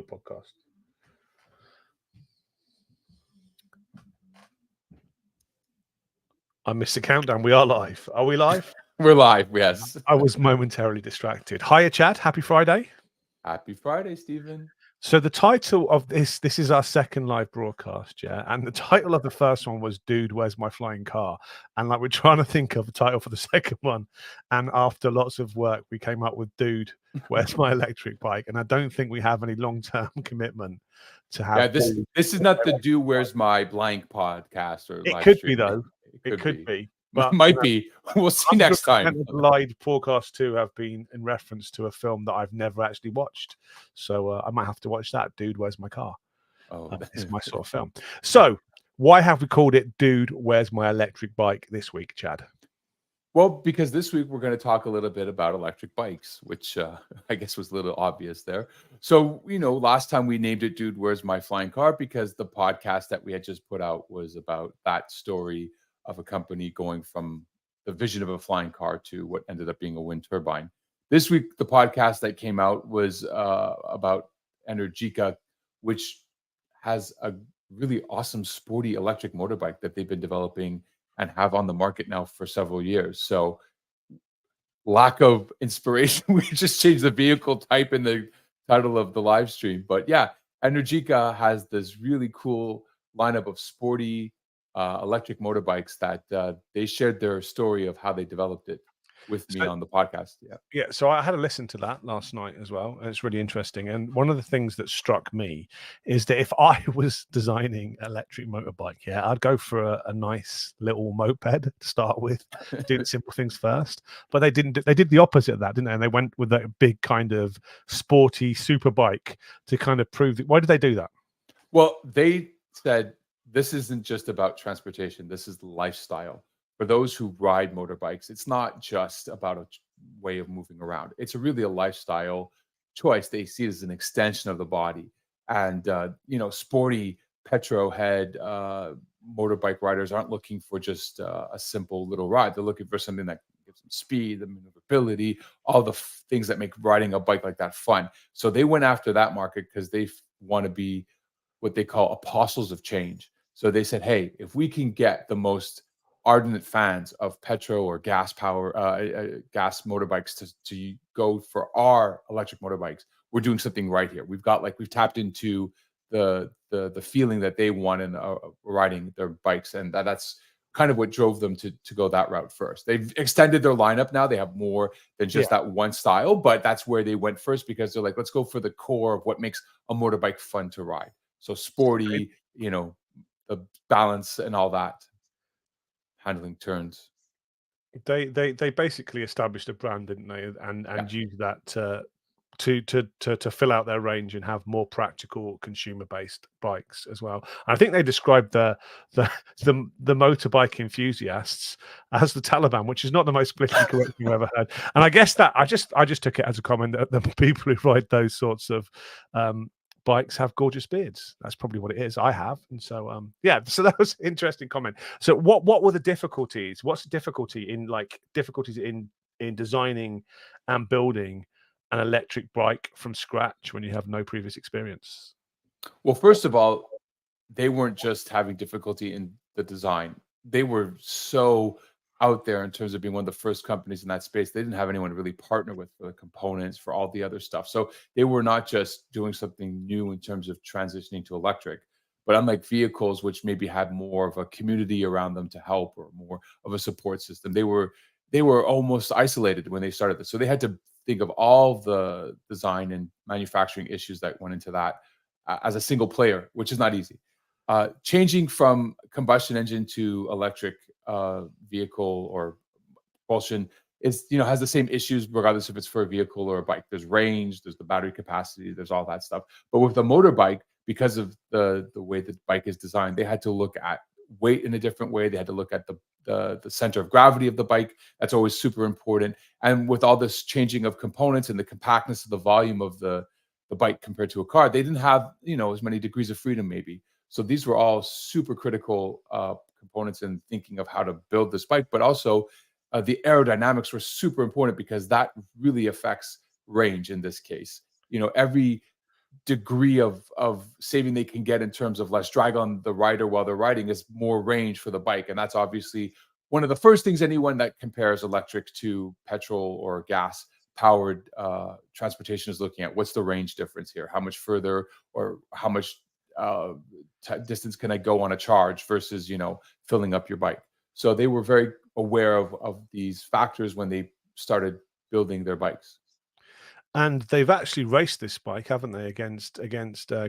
podcast. I missed the countdown. We are live. Are we live? We're live, yes. I was momentarily distracted. Hiya, Chad. Happy Friday. Happy Friday, Stephen. So the title of this is our second live broadcast, yeah. And the title of the first one was "Dude, Where's My Flying Car?" And like we're trying to think of a title for the second one. And after lots of work, we came up with "Dude, Where's My Electric Bike?" And I don't think we have any long-term commitment to have. Yeah, this is not the "Do Where's My Blank" podcast or It live could stream. be though. It could be. But Might be. We'll see next time. The live podcast too have been in reference to a film that I've never actually watched, so I might have to watch that. Dude, Where's My Car? Oh, It's my sort of film. So why have we called it Dude, Where's My Electric Bike this week, Chad? well, because this week we're going to talk a little bit about electric bikes, which I guess was a little obvious there. So, last time we named it "Dude, Where's My Flying Car?" because the podcast that we had just put out was about that story of a company going from the vision of a flying car to what ended up being a wind turbine. This week, the podcast that came out was about Energica, which has a really awesome sporty electric motorbike that they've been developing and have on the market now for several years. So lack of inspiration, we just changed the vehicle type in the title of the live stream. But yeah, Energica has this really cool lineup of sporty electric motorbikes that they shared their story of how they developed it with me on the podcast. Yeah, so I had a listen to that last night as well, and it's really interesting. And one of the things that struck me is that if I was designing an electric motorbike, yeah, I'd go for a nice little moped to start with, do the simple things first. But they didn't. They did the opposite of that, didn't they? And they went with that big kind of sporty super bike to kind of prove that. Why did they do that? Well, they said this isn't just about transportation. This is lifestyle. For those who ride motorbikes, it's not just about a way of moving around. It's really a lifestyle choice. They see it as an extension of the body. And, sporty petro head motorbike riders aren't looking for just a simple little ride. They're looking for something that gives them speed, the maneuverability, all the things that make riding a bike like that fun. So they went after that market because they want to be what they call apostles of change. So they said, hey, if we can get the most ardent fans of petrol or gas power, gas motorbikes to go for our electric motorbikes, we're doing something right here. We've tapped into the feeling that they want in riding their bikes, and that's kind of what drove them to go that route first. They've extended their lineup now. They have more than just that one style, but that's where they went first because they're like, let's go for the core of what makes a motorbike fun to ride. So sporty, the balance and all that, handling turns. They basically established a brand, didn't they? And used that to fill out their range and have more practical consumer based bikes as well. And I think they described the motorbike enthusiasts as the Taliban, which is not the most politically correct thing I've ever heard. And I guess that I just took it as a comment that the people who ride those sorts of bikes have gorgeous beards. That's probably what it is. I have, and so so that was an interesting comment. So what were the difficulties? What's the difficulty in designing and building an electric bike from scratch when you have no previous experience? Well, first of all, they weren't just having difficulty in the design. They were so out there in terms of being one of the first companies in that space. They didn't have anyone to really partner with for the components, for all the other stuff. So they were not just doing something new in terms of transitioning to electric, but unlike vehicles, which maybe had more of a community around them to help or more of a support system, they were almost isolated when they started this. So they had to think of all the design and manufacturing issues that went into that as a single player, which is not easy. Changing from combustion engine to electric vehicle or propulsion has the same issues regardless if it's for a vehicle or a bike. There's range, there's the battery capacity, there's all that stuff. But with the motorbike, because of the way the bike is designed, they had to look at weight in a different way. They had to look at the center of gravity of the bike. That's always super important. And with all this changing of components and the compactness of the volume of the bike compared to a car, they didn't have as many degrees of freedom maybe. So these were all super critical components in thinking of how to build this bike, but also the aerodynamics were super important because that really affects range in this case. Every degree of saving they can get in terms of less drag on the rider while they're riding is more range for the bike. And that's obviously one of the first things anyone that compares electric to petrol or gas powered transportation is looking at. What's the range difference here? How much further or how much uh, distance can I go on a charge versus, filling up your bike? So they were very aware of these factors when they started building their bikes. And they've actually raced this bike, haven't they, against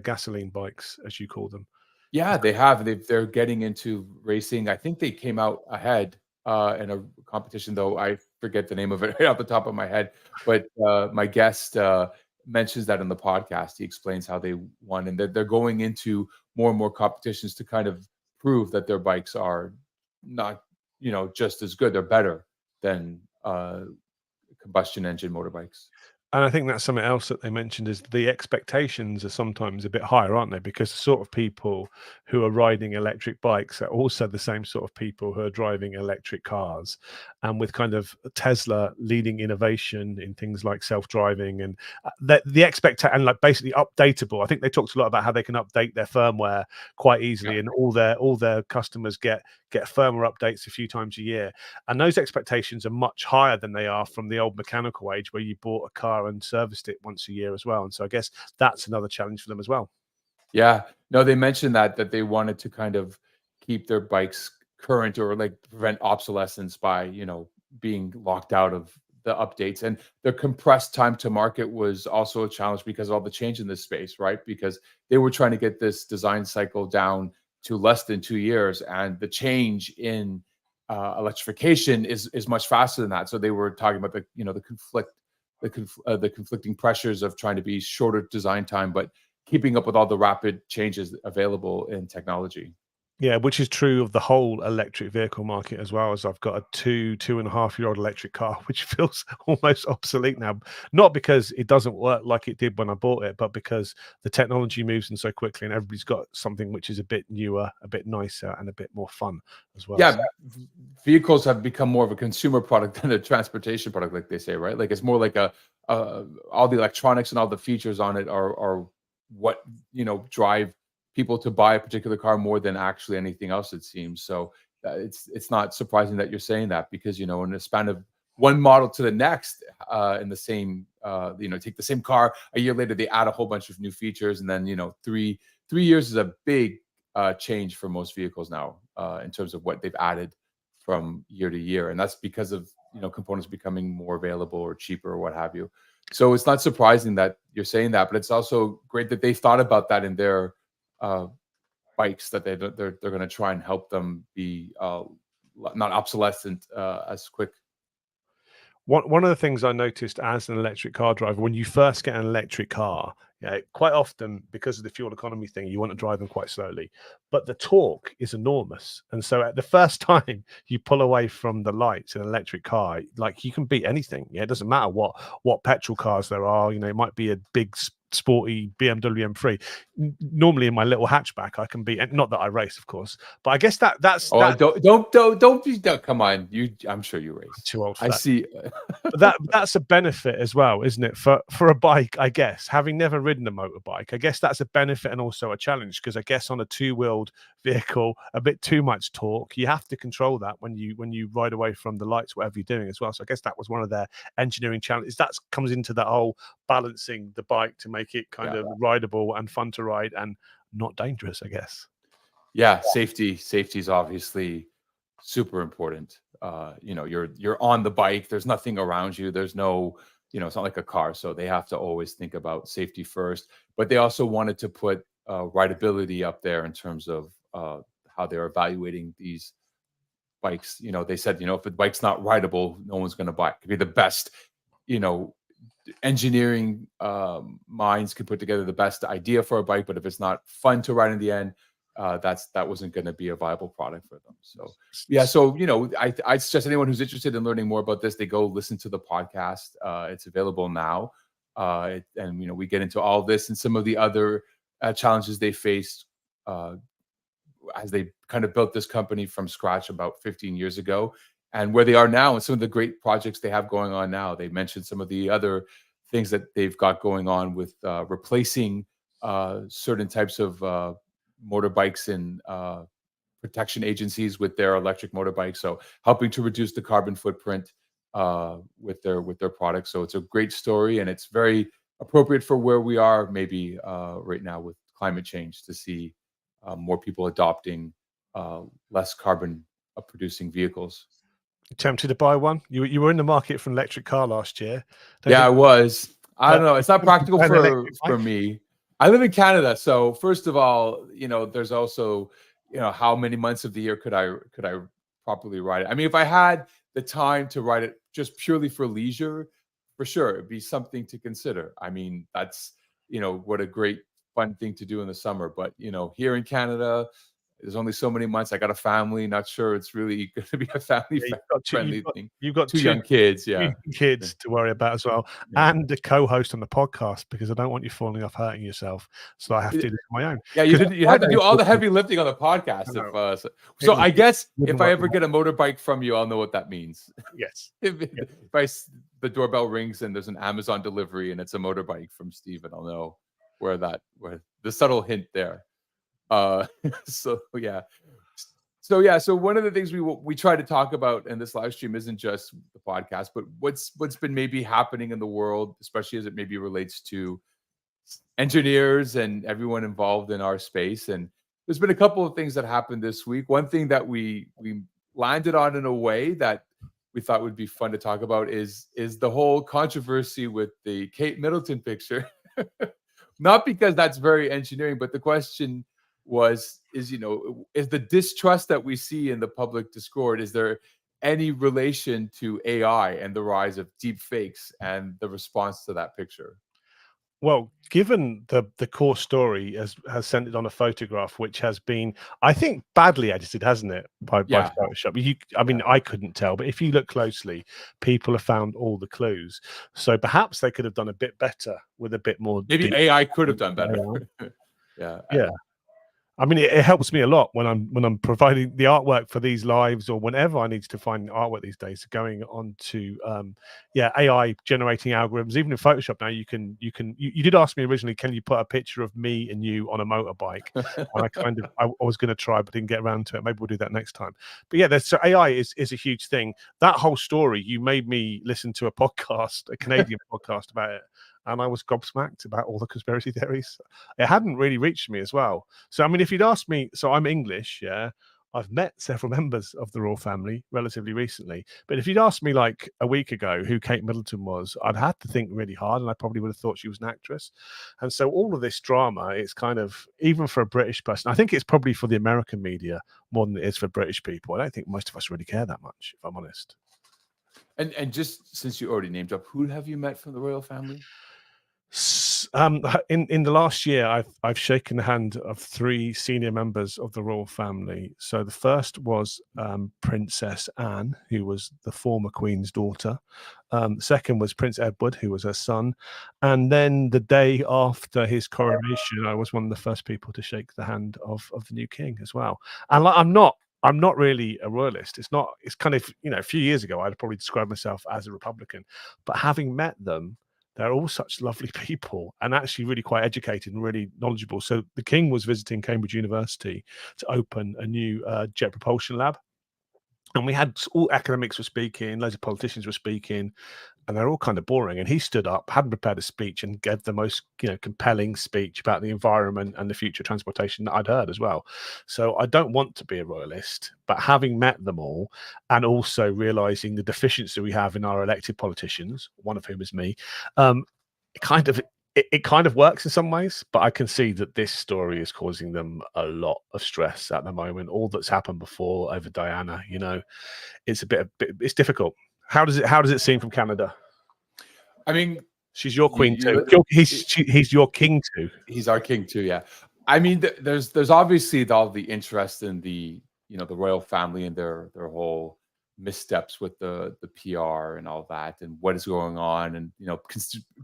gasoline bikes, as you call them? Yeah, they have. They're getting into racing. I think they came out ahead in a competition, though I forget the name of it right off the top of my head. But my guest mentions that in the podcast. He explains how they won, and they're going into more and more competitions to kind of prove that their bikes are not, just as good. They're better than combustion engine motorbikes. And I think that's something else that they mentioned is the expectations are sometimes a bit higher, aren't they? Because the sort of people who are riding electric bikes are also the same sort of people who are driving electric cars. And with kind of Tesla leading innovation in things like self-driving and the expectation and like basically updatable. I think they talked a lot about how they can update their firmware quite easily, and all their customers get firmware updates a few times a year. And those expectations are much higher than they are from the old mechanical age where you bought a car and serviced it once a year as well. And so I guess that's another challenge for them as well. Yeah. No, they mentioned that they wanted to kind of keep their bikes current or like prevent obsolescence by, being locked out of the updates. And the compressed time to market was also a challenge because of all the change in this space, right? Because they were trying to get this design cycle down to less than 2 years, and the change in electrification is much faster than that. So they were talking about the conflicting pressures of trying to be shorter design time, but keeping up with all the rapid changes available in technology. Yeah, which is true of the whole electric vehicle market as well. As I've got a 2.5 year old electric car, which feels almost obsolete now. Not because it doesn't work like it did when I bought it, but because the technology moves in so quickly and everybody's got something which is a bit newer, a bit nicer, and a bit more fun as well. Yeah, vehicles have become more of a consumer product than a transportation product, like they say, right? Like it's more like all the electronics and all the features on it are what drive people to buy a particular car more than actually anything else, it seems. So it's not surprising that you're saying that because in the span of one model to the next, in the same take the same car a year later, they add a whole bunch of new features, and then 3 years is a big change for most vehicles now in terms of what they've added from year to year, and that's because of components becoming more available or cheaper or what have you. So it's not surprising that you're saying that, but it's also great that they thought about that in their uh, bikes, that they're going to try and help them be not obsolescent as quick. One of the things I noticed as an electric car driver, when you first get an electric car, yeah, quite often because of the fuel economy thing, you want to drive them quite slowly, but the torque is enormous. And so at the first time you pull away from the lights in an electric car, like you can beat anything. Yeah, it doesn't matter what petrol cars there are. It might be a big sporty BMW M3. Normally in my little hatchback, I can beat. Not that I race, of course, but I guess that's Oh, don't be, come on, I'm sure you race. too old for I that. see. That's a benefit as well, isn't it? For a bike, I guess, having never ridden a motorbike, I guess that's a benefit and also a challenge, because I guess on a two-wheeled vehicle, a bit too much torque, you have to control that when you ride away from the lights, whatever you're doing as well. So I guess that was one of their engineering challenges. That comes into that whole balancing the bike to make it kind of rideable and fun to ride and not dangerous, I guess. Yeah, safety is obviously super important. You're on the bike, there's nothing around you, there's no, it's not like a car, so they have to always think about safety first. But they also wanted to put rideability up there in terms of how they're evaluating these bikes. They said, if the bike's not rideable, no one's going to buy it. It could be the best, you know engineering minds could put together the best idea for a bike, but if it's not fun to ride in the end, that wasn't going to be a viable product for them. So yeah, so I suggest anyone who's interested in learning more about this, they go listen to the podcast. It's available now, and we get into all this and some of the other challenges they faced as they kind of built this company from scratch about 15 years ago, and where they are now, and some of the great projects they have going on now. They mentioned some of the other things that they've got going on with replacing certain types of motorbikes and protection agencies with their electric motorbikes. So helping to reduce the carbon footprint with their products. So it's a great story, and it's very appropriate for where we are maybe right now with climate change, to see more people adopting less carbon producing vehicles. Tempted to buy one? You were in the market for an electric car last year. Yeah, I was. I don't know. It's not practical An electric for bike? me. I live in Canada, so first of all, there's also, how many months of the year could I properly ride it? I mean, if I had the time to ride it just purely for leisure, for sure, it'd be something to consider. I mean, that's, what a great fun thing to do in the summer. But, here in Canada, there's only so many months. I got a family. Not sure it's really going to be a family Yeah, friendly thing. you've got Two young kids, yeah. kids to worry about as well, Yeah. and a co-host on the podcast, because I don't want you falling off hurting yourself. So I have to do this on my own. Yeah, you had to do all the heavy lifting on the podcast. So I guess if I ever get a motorbike from you, I'll know what that means. Yes. If the doorbell rings and there's an Amazon delivery and it's a motorbike from Steven, I'll know where the subtle hint there. So one of the things we try to talk about in this live stream isn't just the podcast, but what's been maybe happening in the world, especially as it maybe relates to engineers and everyone involved in our space. And there's been a couple of things that happened this week. One thing that we landed on in a way that we thought would be fun to talk about is the whole controversy with the Kate Middleton picture. Not because that's very engineering, but the question is the distrust that we see in the public Discord, is there any relation to AI and the rise of deep fakes and the response to that picture? Well, given the core story has centered on a photograph which has been, I think, badly edited, hasn't it, by Photoshop? I couldn't tell, but if you look closely, people have found all the clues. So perhaps they could have done a bit better with a bit more. Maybe AI could have done better. Yeah. I mean, it helps me a lot when I'm providing the artwork for these lives, or whenever I need to find artwork these days. Going on to AI generating algorithms. Even in Photoshop now, you did ask me originally, can you put a picture of me and you on a motorbike? And I was going to try, but didn't get around to it. Maybe we'll do that next time. But yeah, so AI is a huge thing. That whole story, you made me listen to a podcast, a Canadian podcast about it. And I was gobsmacked about all the conspiracy theories. It hadn't really reached me as well. So, I mean, if you'd asked me, so I'm English, yeah. I've met several members of the royal family relatively recently. But if you'd asked me like a week ago who Kate Middleton was, I'd had to think really hard, and I probably would have thought she was an actress. And so all of this drama, it's kind of, even for a British person, I think it's probably for the American media more than it is for British people. I don't think most of us really care that much, if I'm honest. And just since you already named up, who have you met from the royal family? In the last year, I've shaken the hand of 3 senior members of the royal family. So the first was Princess Anne, who was the former Queen's daughter. Second was Prince Edward, who was her son. And then the day after his coronation, I was one of the first people to shake the hand of the new king as well. And I'm not really a royalist. It's kind of, a few years ago, I'd probably describe myself as a Republican. But having met them, they're all such lovely people, and actually really quite educated and really knowledgeable. So the king was visiting Cambridge University to open a new jet propulsion lab. And we had all academics were speaking, loads of politicians were speaking, and they're all kind of boring. And he stood up, hadn't prepared a speech, and gave the most, compelling speech about the environment and the future of transportation that I'd heard as well. So I don't want to be a royalist, but having met them all, and also realizing the deficiency we have in our elected politicians, one of whom is me, it kind of works in some ways, but I can see that this story is causing them a lot of stress at the moment. All that's happened before over Diana, it's it's difficult. How does it seem from Canada? I mean, she's your queen too. He's your king too. He's our king too. Yeah. I mean, there's obviously all the interest in the the royal family and their whole missteps with the PR and all that, and what is going on, and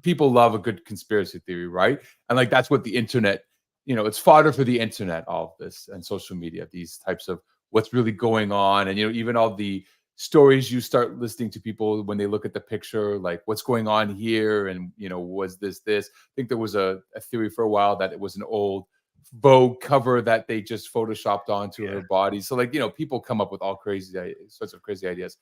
people love a good conspiracy theory, right? And like that's what the internet, it's fodder for the internet, all of this and social media, these types of what's really going on, and even all the stories you start listening to people when they look at the picture, like what's going on here, and was this? I think there was a theory for a while that it was an old Vogue cover that they just photoshopped onto her body. So like people come up with all sorts of crazy ideas.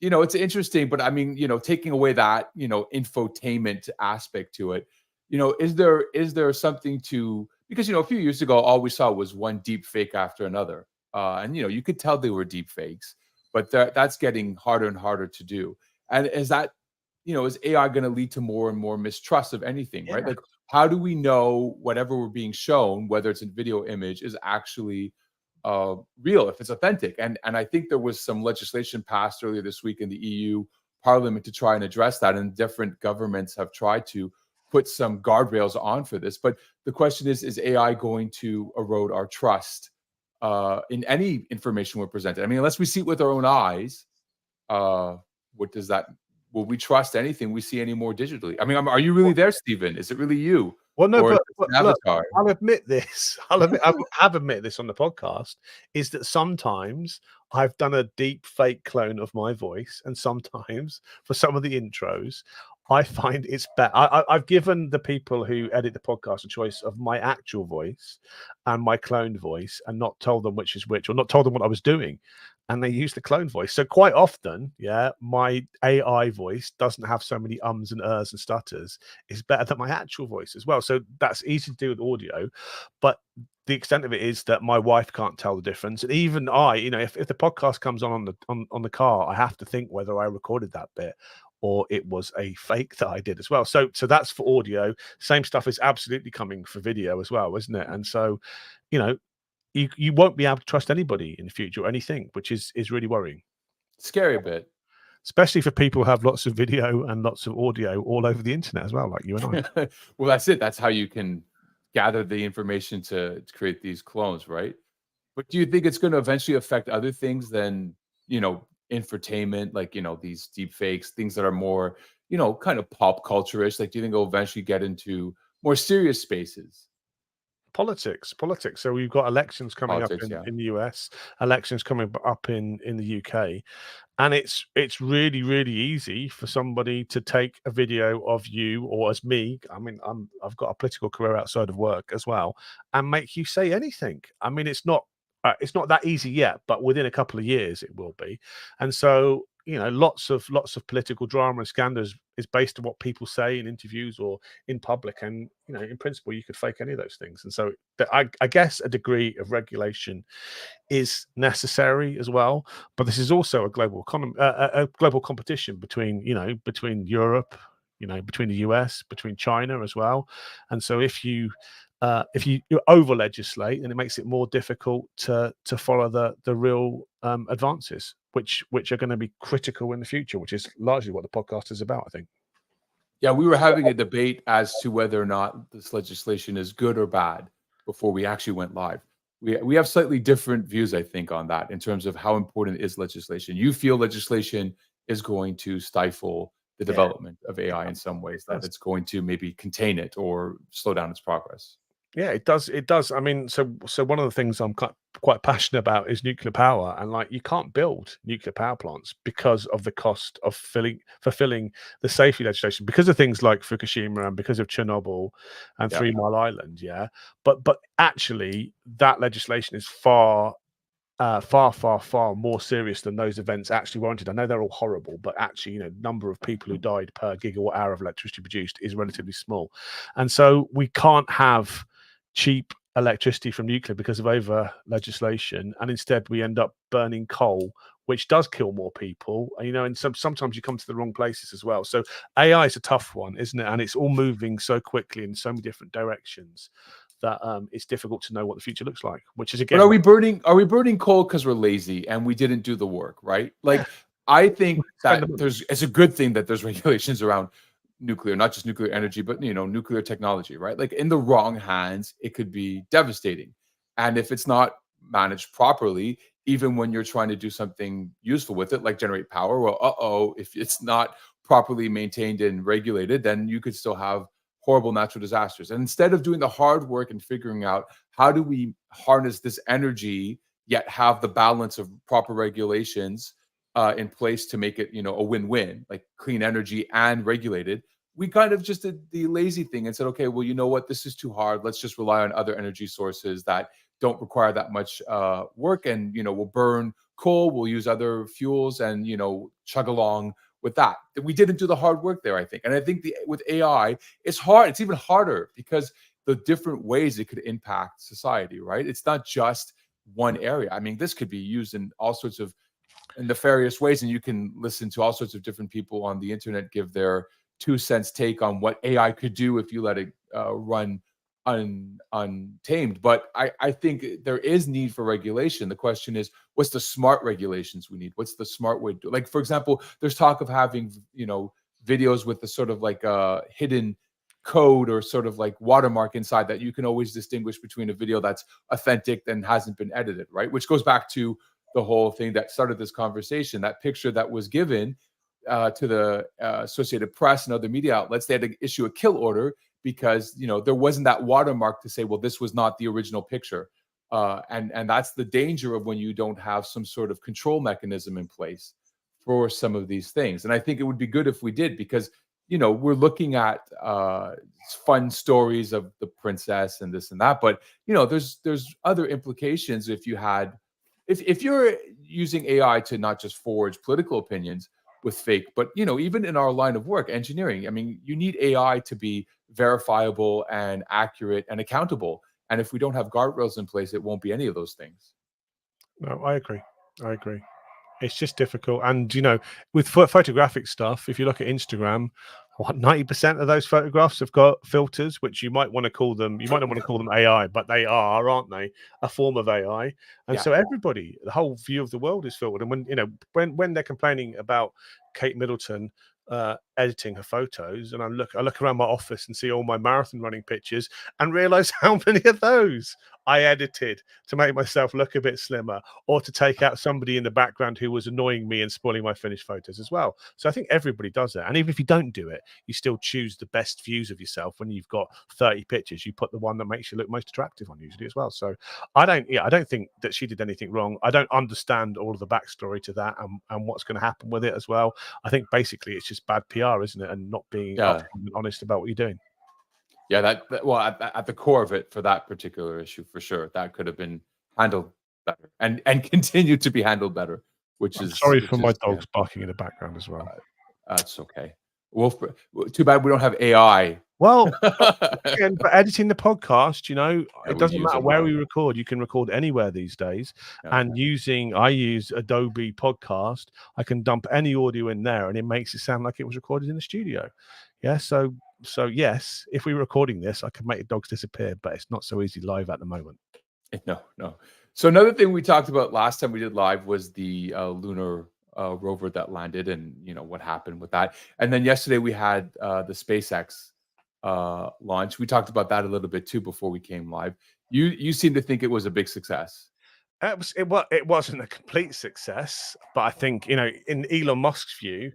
It's interesting, but I mean, taking away that infotainment aspect to it, is there something to, because a few years ago all we saw was one deep fake after another, and you could tell they were deep fakes, but that's getting harder and harder to do. And is that is AI going to lead to more and more mistrust of anything, right? Like, how do we know whatever we're being shown, whether it's a video image, is actually real, if it's authentic? And I think there was some legislation passed earlier this week in the EU Parliament to try and address that, and different governments have tried to put some guardrails on for this. But the question is AI going to erode our trust in any information we're presented? I mean, unless we see it with our own eyes, what does that? Will we trust anything we see anymore digitally? I mean, are you really there, Stephen? Is it really you? Well, no, but look, avatar? I'll admit this. I have admitted this on the podcast, is that sometimes I've done a deep fake clone of my voice, and sometimes for some of the intros, I find it's better. I've given the people who edit the podcast a choice of my actual voice and my cloned voice, and not told them which is which, or not told them what I was doing, and they use the clone voice. So quite often, my AI voice doesn't have so many ums and ers and stutters. It's better than my actual voice as well. So that's easy to do with audio, but the extent of it is that my wife can't tell the difference. And even I, if the podcast comes on the car, I have to think whether I recorded that bit or it was a fake that I did as well. So that's for audio. Same stuff is absolutely coming for video as well, isn't it? And so, you won't be able to trust anybody in the future or anything, which is really worrying. Scary a bit. Especially for people who have lots of video and lots of audio all over the internet as well, like you and I. Well, that's it. That's how you can gather the information to create these clones, right? But do you think it's going to eventually affect other things than, infotainment, like, these deep fakes, things that are more, kind of pop culture-ish? Like, do you think it'll eventually get into more serious spaces? Politics. So we've got elections coming up in the US, elections coming up in the UK, and it's really, really easy for somebody to take a video of you, or as me. I mean, I've got a political career outside of work as well, and make you say anything. I mean, it's not that easy yet, but within a couple of years it will be. And so, lots of political drama and scandals is based on what people say in interviews or in public. And, in principle, you could fake any of those things. And so I guess a degree of regulation is necessary as well. But this is also a global economy, a global competition between Europe, between the US, between China as well. And so if you over legislate, then it makes it more difficult to follow the real advances, which are going to be critical in the future, which is largely what the podcast is about, I think. Yeah, we were having a debate as to whether or not this legislation is good or bad before we actually went live. We have slightly different views, I think, on that in terms of how important is legislation. You feel legislation is going to stifle the development of AI in some ways, that it's going to maybe contain it or slow down its progress. Yeah, it does. It does. I mean, so one of the things I'm quite passionate about is nuclear power, and like, you can't build nuclear power plants because of the cost of fulfilling the safety legislation, because of things like Fukushima and because of Chernobyl and 3 Mile Island. Yeah, but actually, that legislation is far more serious than those events actually warranted. I know they're all horrible, but actually, number of people who died per gigawatt hour of electricity produced is relatively small, and so we can't have cheap electricity from nuclear because of over legislation, and instead we end up burning coal, which does kill more people. And sometimes you come to the wrong places as well. So AI is a tough one, isn't it? And it's all moving so quickly in so many different directions that it's difficult to know what the future looks like. Which is, again, but are we burning coal because we're lazy and we didn't do the work, right? Like, I think that it's a good thing that there's regulations around nuclear, not just nuclear energy, but nuclear technology, right? Like, in the wrong hands, it could be devastating. And if it's not managed properly, even when you're trying to do something useful with it, like generate power, well, if it's not properly maintained and regulated, then you could still have horrible natural disasters. And instead of doing the hard work and figuring out how do we harness this energy, yet have the balance of proper regulations in place to make it, a win-win, like clean energy and regulated. We kind of just did the lazy thing and said, okay, well, you know what, this is too hard. Let's just rely on other energy sources that don't require that much work, and we'll burn coal, we'll use other fuels, and chug along with that. We didn't do the hard work there, I think. And I think with AI, it's hard. It's even harder because the different ways it could impact society, right? It's not just one area. I mean, this could be used in all sorts of nefarious ways, and you can listen to all sorts of different people on the internet give their 2 cents take on what AI could do if you let it run untamed. But I think there is need for regulation. The question is, what's the smart regulations we need? What's the smart way to do? Like, for example, there's talk of having videos with the sort of like hidden code or sort of like watermark inside that you can always distinguish between a video that's authentic and hasn't been edited, right? Which goes back to the whole thing that started this conversation. That picture that was given to the Associated Press and other media outlets, they had to issue a kill order because there wasn't that watermark to say, well, this was not the original picture, and that's the danger of when you don't have some sort of control mechanism in place for some of these things. And I think it would be good if we did, because we're looking at fun stories of the princess and this and that, but there's other implications if you're using AI to not just forge political opinions with fake, but even in our line of work, engineering, I mean, you need AI to be verifiable and accurate and accountable. And if we don't have guardrails in place, it won't be any of those things. No, I agree. It's just difficult. And with photographic stuff, if you look at Instagram, 90% of those photographs have got filters, which you might want to call them, you might not want to call them AI, but they are, aren't they, a form of AI? And so everybody, the whole view of the world is filtered. And when they're complaining about Kate Middleton editing her photos, and I look around my office and see all my marathon running pictures and realize how many of those I edited to make myself look a bit slimmer, or to take out somebody in the background who was annoying me and spoiling my finished photos as well. So I think everybody does that. And even if you don't do it, you still choose the best views of yourself. When you've got 30 pictures, you put the one that makes you look most attractive on usually as well. So I don't think that she did anything wrong. I don't understand all of the backstory to that and what's going to happen with it as well. I think basically it's just bad PR, isn't it? And not being honest about what you're doing. Yeah, at the core of it, for that particular issue, for sure, that could have been handled better and continued to be handled better. Sorry for my dogs barking in the background as well. That's okay. Well, too bad we don't have AI. Well, again, but editing the podcast, it doesn't matter where we record. You can record anywhere these days. And I use Adobe Podcast. I can dump any audio in there, and it makes it sound like it was recorded in the studio. Yeah, so yes, if we were recording this, I could make the dogs disappear, but it's not so easy live at the moment. No. So another thing we talked about last time we did live was the lunar rover that landed, and what happened with that. And then yesterday we had the SpaceX launch. We talked about that a little bit too before we came live. You seem to think it was a big success. It wasn't a complete success, but I think in Elon Musk's view,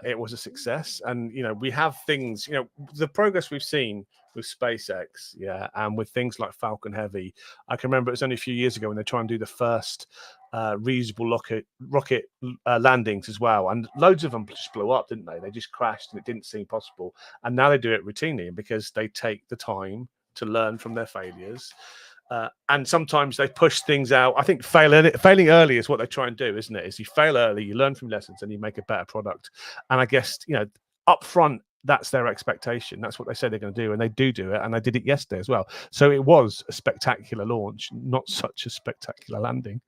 it was a success. And we have things, the progress we've seen with SpaceX, and with things like Falcon Heavy. I can remember it was only a few years ago when they tried and do the first reusable rocket landings as well, and loads of them just blew up, didn't they? They just crashed, and it didn't seem possible. And now they do it routinely, because they take the time to learn from their failures. And sometimes they push things out. I think failing early is what they try and do, isn't it? Is you fail early, you learn from lessons, and you make a better product. And I guess, up front, that's their expectation. That's what they say they're going to do, and they do it. And they did it yesterday as well. So it was a spectacular launch, not such a spectacular landing.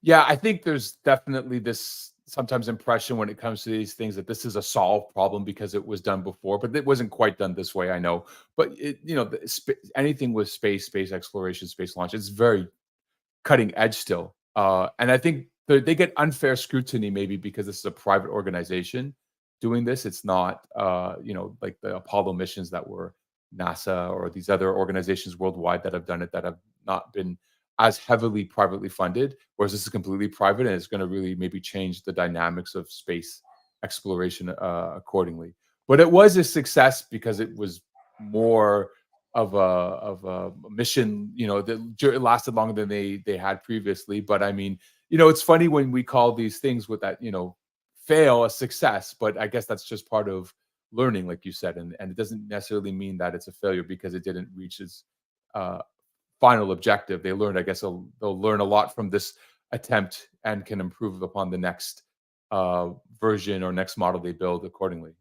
Yeah, I think there's definitely this sometimes impression when it comes to these things that this is a solved problem because it was done before, but it wasn't quite done this way, I know. But anything with space exploration, space launch, it's very cutting edge still. And I think they get unfair scrutiny maybe because this is a private organization doing this. It's not like the Apollo missions that were NASA or these other organizations worldwide that have done it, that have not been as heavily privately funded, whereas this is completely private, and it's going to really maybe change the dynamics of space exploration accordingly. But it was a success because it was more of a mission, that lasted longer than they had previously. But I mean, it's funny when we call these things with that, fail a success, but I guess that's just part of learning, like you said, and it doesn't necessarily mean that it's a failure because it didn't reach its uh, final objective. They learned, I guess, they'll learn a lot from this attempt and can improve upon the next version or next model they build accordingly.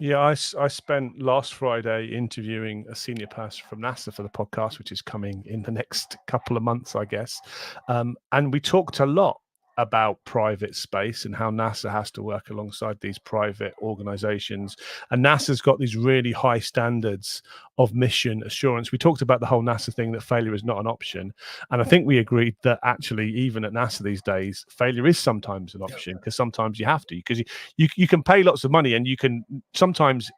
Yeah, I spent last Friday interviewing a senior person from NASA for the podcast, which is coming in the next couple of months, I guess. And we talked a lot about private space and how NASA has to work alongside these private organizations. And NASA's got these really high standards of mission assurance. We talked about the whole NASA thing, that failure is not an option. And I think we agreed that actually, even at NASA these days, failure is sometimes an option, because sometimes you have to, because you can pay lots of money, and you can sometimes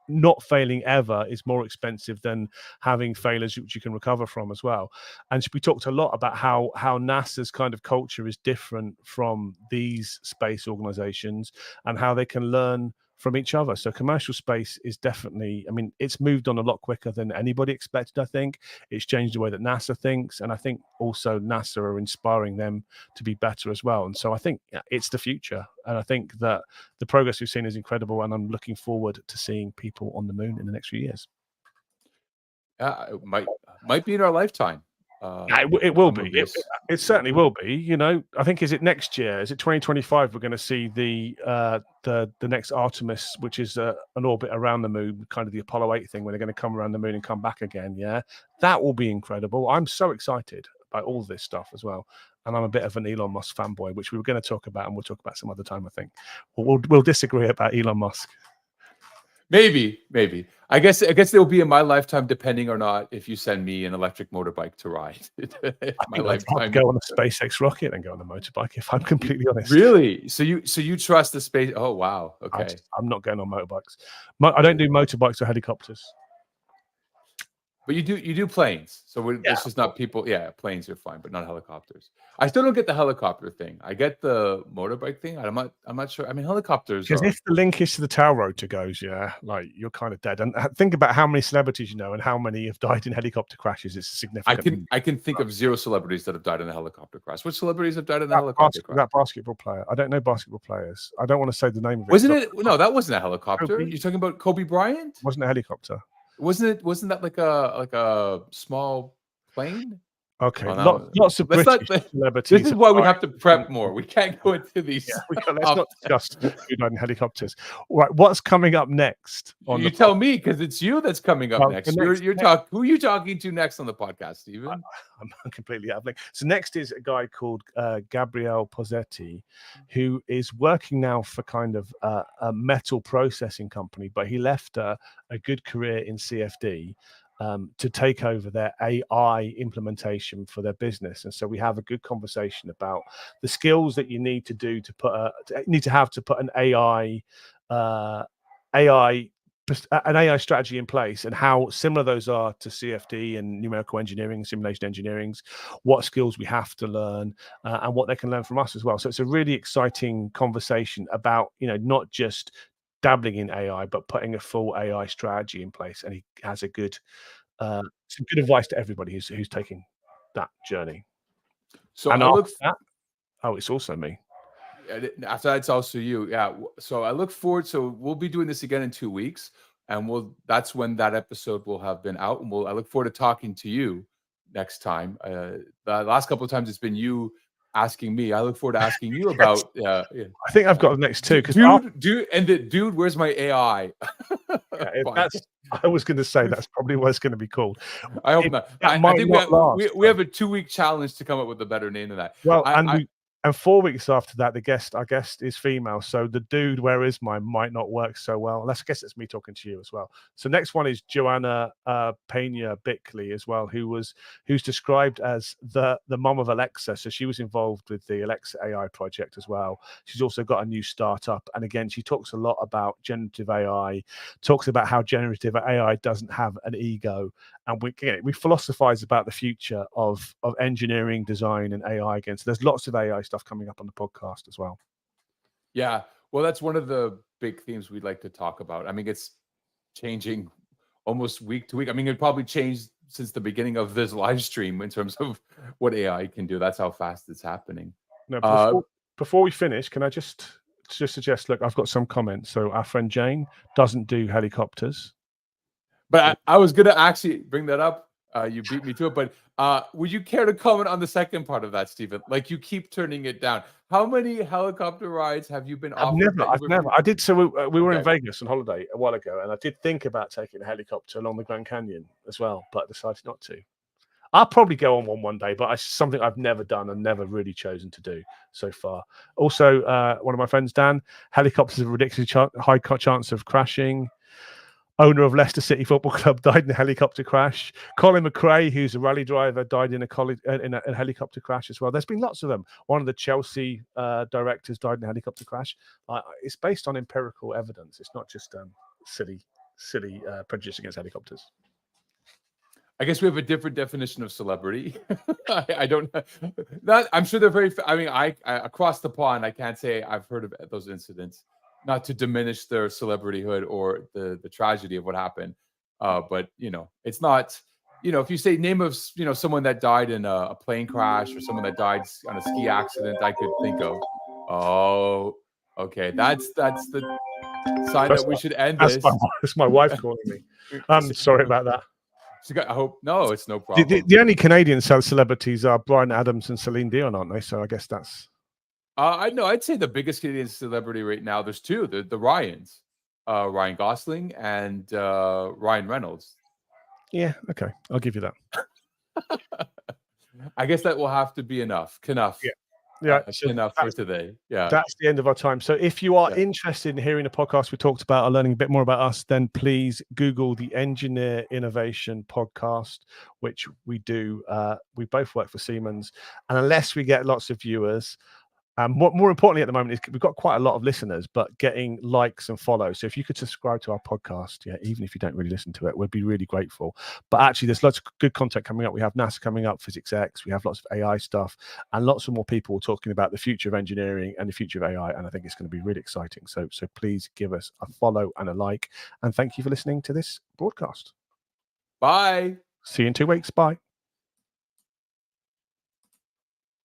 not failing ever is more expensive than having failures which you can recover from as well. And we talked a lot about how NASA's kind of culture is different from these space organizations and how they can learn from each other. So commercial space is definitely, I mean, it's moved on a lot quicker than anybody expected. I think it's changed the way that NASA thinks, and I think also NASA are inspiring them to be better as well. And so I think it's the future, and I think that the progress we've seen is incredible, and I'm looking forward to seeing people on the moon in the next few years. It might be in our lifetime. It will be. It certainly will be. I think, is it next year? Is it 2025? We're going to see the next Artemis, which is an orbit around the moon, kind of the Apollo 8 thing, where they're going to come around the moon and come back again. Yeah, that will be incredible. I'm so excited about all this stuff as well. And I'm a bit of an Elon Musk fanboy, which we were going to talk about, and we'll talk about some other time, I think. We'll disagree about Elon Musk. Maybe. I guess they'll be in my lifetime, depending or not if you send me an electric motorbike to ride. My lifetime. I'd go on a SpaceX rocket and go on a motorbike, if I'm completely honest. Really? So you trust the space? Oh wow. Okay. I'm not going on motorbikes. I don't do motorbikes or helicopters. But you do planes. So this is not people. Yeah, planes are fine, but not helicopters. I still don't get the helicopter thing. I get the motorbike thing. I'm not sure. I mean, helicopters. Because if the link is to the tail rotor goes, like, you're kind of dead. And think about how many celebrities you know and how many have died in helicopter crashes. It's significant. I can think of 0 celebrities that have died in a helicopter crash. Which celebrities have died in a helicopter crash? That basketball player. I don't know basketball players. I don't want to say the name of it. Wasn't it? No, that wasn't a helicopter. You're talking about Kobe Bryant? Wasn't a helicopter. Wasn't that like a small plane? Okay, lots of British celebrities. This is why we have to prep more. We can't go into these. Let's not discuss who died in helicopters. Right, what's coming up next? You tell me, because it's you that's coming up next. Who are you talking to next on the podcast, Stephen? I'm completely out of link. So next is a guy called Gabriele Pozzetti, who is working now for kind of a metal processing company, but he left a good career in CFD. To take over their AI implementation for their business. And so we have a good conversation about the skills that you need to do to put an AI strategy in place, and how similar those are to CFD and numerical engineering, simulation engineering, what skills we have to learn, and what they can learn from us as well. So it's a really exciting conversation about, not just dabbling in AI, but putting a full AI strategy in place. And he has some good advice to everybody who's taking that journey. So it's also me. After that, it's also you. Yeah. So I look forward. So we'll be doing this again in 2 weeks, and that's when that episode will have been out. And I look forward to talking to you next time. The last couple of times it's been you asking me. I look forward to asking you about. I think I've got the next two. Dude, where's my AI? I was going to say that's probably what it's going to be called. I hope not. I think we have a 2-week challenge to come up with a better name than that. Well, and 4 weeks after that, our guest is female. So the dude, where is mine, might not work so well. I guess it's me talking to you as well. So next one is Joanna Pena Bickley as well, who's described as the mom of Alexa. So she was involved with the Alexa AI project as well. She's also got a new startup. And again, she talks a lot about generative AI, talks about how generative AI doesn't have an ego. And we philosophize about the future of engineering, design, and AI again. So there's lots of AI stuff coming up on the podcast as well. Yeah, well, that's one of the big themes we'd like to talk about. I mean, it's changing almost week to week. I mean, it probably changed since the beginning of this live stream in terms of what AI can do. That's how fast it's happening. No, before we finish, can I just suggest? Look, I've got some comments. So our friend Jane doesn't do helicopters. But I was gonna actually bring that up. You beat me to it, but would you care to comment on the second part of that, Stephen? Like, you keep turning it down. How many helicopter rides have you been offered? I've never. I did. So we were in Okay. Vegas on holiday a while ago, and I did think about taking a helicopter along the Grand Canyon as well, but I decided not to. I'll probably go on one day, but it's something I've never done and never really chosen to do so far. Also, one of my friends, Dan, helicopters have a ridiculously high chance of crashing. Owner of Leicester City Football Club died in a helicopter crash. Colin McRae, who's a rally driver, died in a helicopter crash as well. There's been lots of them. One of the Chelsea directors died in a helicopter crash. It's based on empirical evidence. It's not just silly prejudice against helicopters. I guess we have a different definition of celebrity. I don't know. I'm sure they're very. I mean, I across the pond, I can't say I've heard of those incidents. Not to diminish their celebrityhood or the tragedy of what happened, but it's not. If you say name of someone that died in a plane crash or someone that died on a ski accident, I could think of. Oh, okay, that's the sign that we should end this. That's my wife calling me. I'm sorry about that. I hope no, it's no problem. The only Canadian celebrities are Bryan Adams and Celine Dion, aren't they? So I guess that's. I know. I'd say the biggest Canadian celebrity right now. There's two. The Ryans, Ryan Gosling and Ryan Reynolds. Yeah. Okay. I'll give you that. I guess that will have to be enough. Enough. Yeah. Yeah, enough for today. Yeah, that's the end of our time. So if you are interested in hearing the podcast we talked about or learning a bit more about us, then please Google the Engineer Innovation Podcast, which we do. We both work for Siemens, and unless we get lots of viewers, what more importantly at the moment is we've got quite a lot of listeners, but getting likes and follows. So if you could subscribe to our podcast, even if you don't really listen to it, we'd be really grateful. But actually, there's lots of good content coming up. We have NASA coming up, Physics X. We have lots of AI stuff, and lots of more people talking about the future of engineering and the future of AI. And I think it's going to be really exciting. So please give us a follow and a like. And thank you for listening to this broadcast. Bye. See you in 2 weeks. Bye.